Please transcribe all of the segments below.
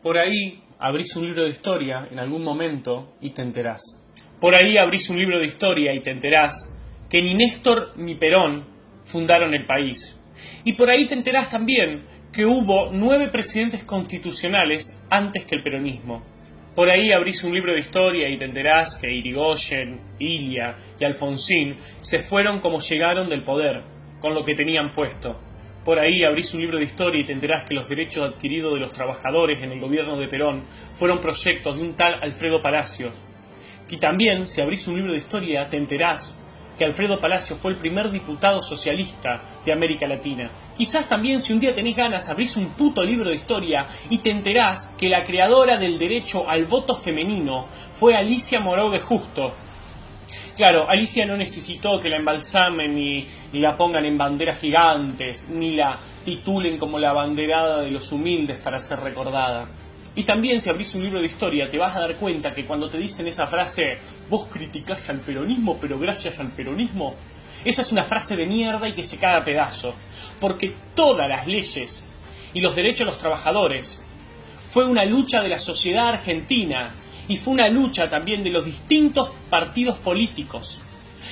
Por ahí abrís un libro de historia en algún momento y te enterás. Por ahí abrís un libro de historia y te enterás que ni Néstor ni Perón fundaron el país. Y por ahí te enterás también que hubo 9 presidentes constitucionales antes que el peronismo. Por ahí abrís un libro de historia y te enterás que Irigoyen, Ilia y Alfonsín se fueron como llegaron del poder, con lo que tenían puesto. Por ahí abrís un libro de historia y te enterás que los derechos adquiridos de los trabajadores en el gobierno de Perón fueron proyectos de un tal Alfredo Palacios. Y también, si abrís un libro de historia, te enterás que Alfredo Palacios fue el primer diputado socialista de América Latina. Quizás también, si un día tenés ganas, abrís un puto libro de historia y te enterás que la creadora del derecho al voto femenino fue Alicia Moreau de Justo. Claro, Alicia no necesitó que la embalsamen ni la pongan en banderas gigantes, ni la titulen como la abanderada de los humildes para ser recordada. Y también, si abrís un libro de historia, te vas a dar cuenta que cuando te dicen esa frase, vos criticás al peronismo, pero gracias al peronismo, esa es una frase de mierda y que se cae a pedazos. Porque todas las leyes y los derechos de los trabajadores fue una lucha de la sociedad argentina y fue una lucha también de los distintos partidos políticos.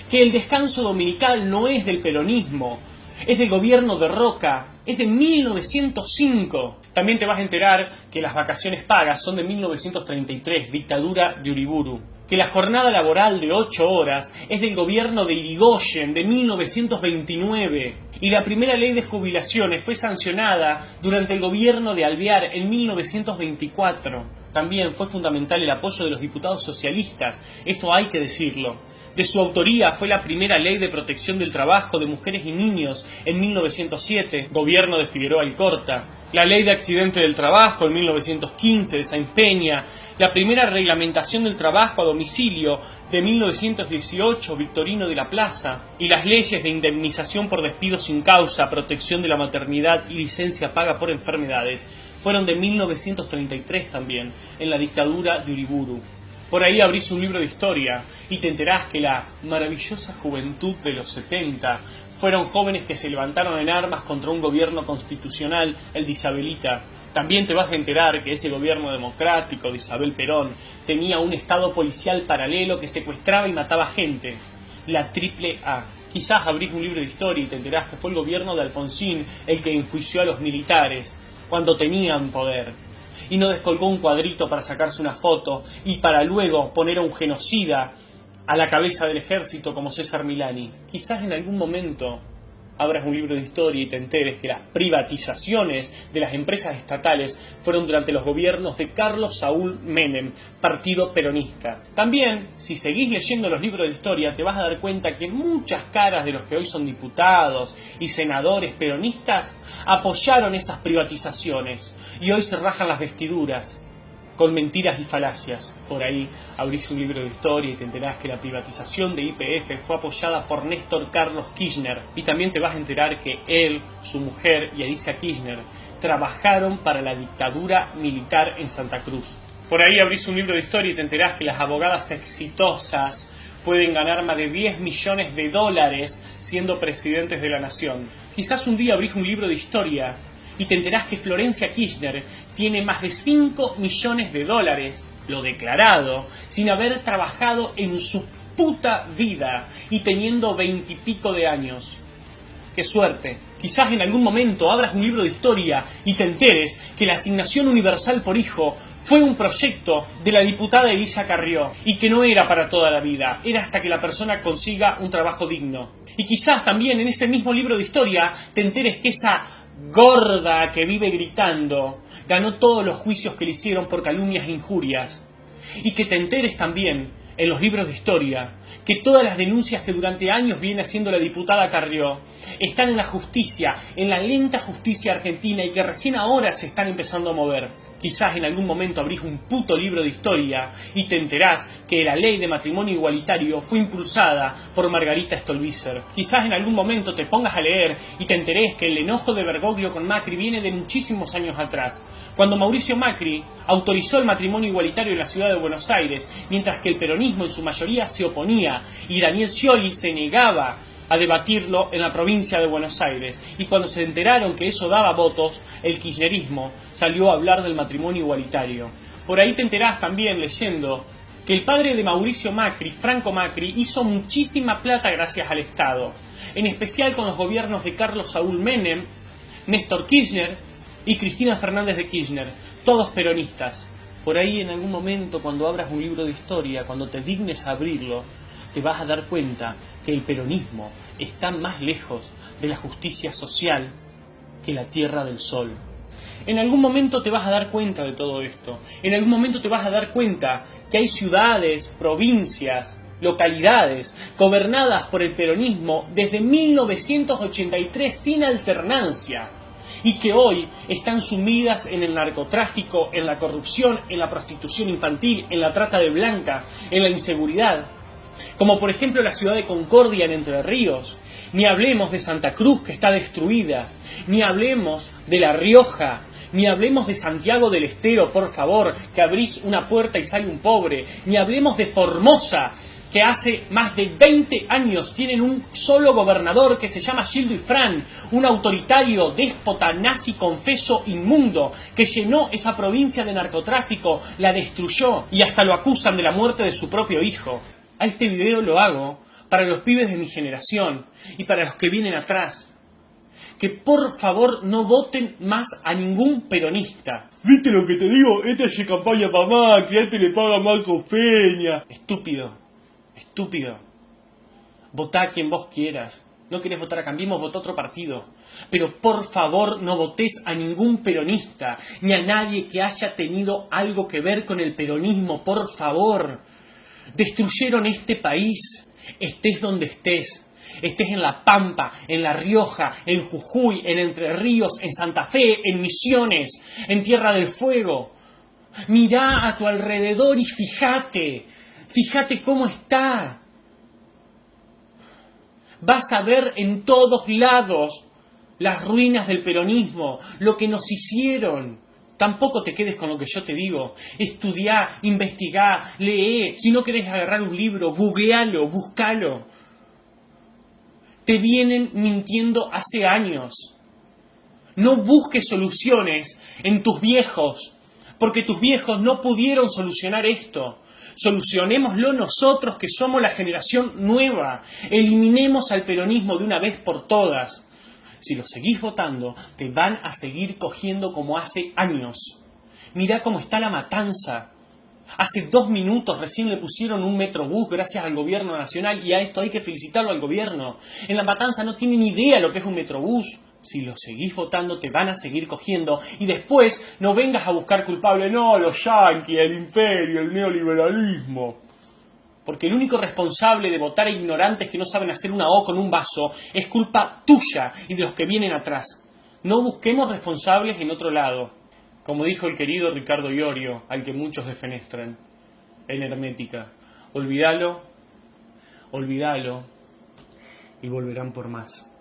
Que el descanso dominical no es del peronismo, es del gobierno de Roca, es de 1905. También te vas a enterar que las vacaciones pagas son de 1933, dictadura de Uriburu. Que la jornada laboral de 8 horas es del gobierno de Irigoyen, de 1929. Y la primera ley de jubilaciones fue sancionada durante el gobierno de Alvear en 1924. También fue fundamental el apoyo de los diputados socialistas, esto hay que decirlo. De su autoría fue la primera ley de protección del trabajo de mujeres y niños en 1907, gobierno de Figueroa Alcorta. La ley de accidente del trabajo en 1915 de Sáenz Peña, la primera reglamentación del trabajo a domicilio de 1918, Victorino de la Plaza, y las leyes de indemnización por despido sin causa, protección de la maternidad y licencia paga por enfermedades, fueron de 1933 también, en la dictadura de Uriburu. Por ahí abrís un libro de historia y te enterás que la maravillosa juventud de los 70 fueron jóvenes que se levantaron en armas contra un gobierno constitucional, el de Isabelita. También te vas a enterar que ese gobierno democrático de Isabel Perón tenía un estado policial paralelo que secuestraba y mataba gente, la AAA. Quizás abrís un libro de historia y te enterás que fue el gobierno de Alfonsín el que enjuició a los militares cuando tenían poder. Y no descolgó un cuadrito para sacarse una foto y para luego poner a un genocida a la cabeza del ejército como César Milani. Quizás en algún momento abras un libro de historia y te enteres que las privatizaciones de las empresas estatales fueron durante los gobiernos de Carlos Saúl Menem, partido peronista. También, si seguís leyendo los libros de historia, te vas a dar cuenta que muchas caras de los que hoy son diputados y senadores peronistas apoyaron esas privatizaciones y hoy se rajan las vestiduras con mentiras y falacias. Por ahí abrís un libro de historia y te enterás que la privatización de YPF fue apoyada por Néstor Carlos Kirchner. Y también te vas a enterar que él, su mujer y Alicia Kirchner trabajaron para la dictadura militar en Santa Cruz. Por ahí abrís un libro de historia y te enterás que las abogadas exitosas pueden ganar más de 10 millones de dólares siendo presidentes de la nación. Quizás un día abrís un libro de historia y te enterás que Florencia Kirchner tiene más de 5 millones de dólares, lo declarado, sin haber trabajado en su puta vida y teniendo 20 y pico de años. ¡Qué suerte! Quizás en algún momento abras un libro de historia y te enteres que la asignación universal por hijo fue un proyecto de la diputada Elisa Carrió y que no era para toda la vida, era hasta que la persona consiga un trabajo digno. Y quizás también en ese mismo libro de historia te enteres que esa gorda que vive gritando ganó todos los juicios que le hicieron por calumnias e injurias. Y que te enteres también en los libros de historia que todas las denuncias que durante años viene haciendo la diputada Carrió están en la justicia, en la lenta justicia argentina, y que recién ahora se están empezando a mover. Quizás en algún momento abrís un puto libro de historia y te enterás que la ley de matrimonio igualitario fue impulsada por Margarita Stolbizer. Quizás en algún momento te pongas a leer y te enterés que el enojo de Bergoglio con Macri viene de muchísimos años atrás, cuando Mauricio Macri autorizó el matrimonio igualitario en la ciudad de Buenos Aires, mientras que el peronismo en su mayoría se oponía y Daniel Scioli se negaba a debatirlo en la provincia de Buenos Aires. Y cuando se enteraron que eso daba votos, el kirchnerismo salió a hablar del matrimonio igualitario. Por ahí te enterás también leyendo que el padre de Mauricio Macri, Franco Macri, hizo muchísima plata gracias al Estado, en especial con los gobiernos de Carlos Saúl Menem, Néstor Kirchner y Cristina Fernández de Kirchner, todos peronistas. Por ahí en algún momento, cuando abras un libro de historia, cuando te dignes a abrirlo, te vas a dar cuenta que el peronismo está más lejos de la justicia social que la Tierra del Sol. En algún momento te vas a dar cuenta de todo esto. En algún momento te vas a dar cuenta que hay ciudades, provincias, localidades gobernadas por el peronismo desde 1983 sin alternancia y que hoy están sumidas en el narcotráfico, en la corrupción, en la prostitución infantil, en la trata de blancas, en la inseguridad. Como por ejemplo la ciudad de Concordia en Entre Ríos. Ni hablemos de Santa Cruz, que está destruida. Ni hablemos de La Rioja. Ni hablemos de Santiago del Estero, por favor, que abrís una puerta y sale un pobre. Ni hablemos de Formosa, que hace más de 20 años tienen un solo gobernador que se llama Gildo Ifrán, un autoritario, déspota, nazi, confeso, inmundo, que llenó esa provincia de narcotráfico, la destruyó y hasta lo acusan de la muerte de su propio hijo. A este video lo hago para los pibes de mi generación y para los que vienen atrás. Que por favor no voten más a ningún peronista. ¿Viste lo que te digo? Esta es campaña para Macri, a este le paga Marco Peña. Estúpido, estúpido. Votá a quien vos quieras. No querés votar a Cambiemos, votá a otro partido. Pero por favor no votés a ningún peronista, ni a nadie que haya tenido algo que ver con el peronismo, por favor. Destruyeron este país, estés donde estés. Estés en La Pampa, en La Rioja, en Jujuy, en Entre Ríos, en Santa Fe, en Misiones, en Tierra del Fuego. Mirá a tu alrededor y fíjate cómo está. Vas a ver en todos lados las ruinas del peronismo, lo que nos hicieron. Tampoco te quedes con lo que yo te digo. Estudiá, investigá, lee. Si no querés agarrar un libro, googlealo, buscalo. Te vienen mintiendo hace años. No busques soluciones en tus viejos, porque tus viejos no pudieron solucionar esto. Solucionémoslo nosotros, que somos la generación nueva. Eliminemos al peronismo de una vez por todas. Si lo seguís votando, te van a seguir cogiendo como hace años. Mirá cómo está La Matanza. Hace 2 minutos recién le pusieron un metrobús gracias al gobierno nacional y a esto hay que felicitarlo al gobierno. En La Matanza no tienen idea lo que es un metrobús. Si lo seguís votando te van a seguir cogiendo y después no vengas a buscar culpable. No, los yanquis, el imperio, el neoliberalismo. Porque el único responsable de votar a ignorantes que no saben hacer una O con un vaso es culpa tuya y de los que vienen atrás. No busquemos responsables en otro lado. Como dijo el querido Ricardo Iorio, al que muchos defenestran, en Hermética, olvídalo y volverán por más.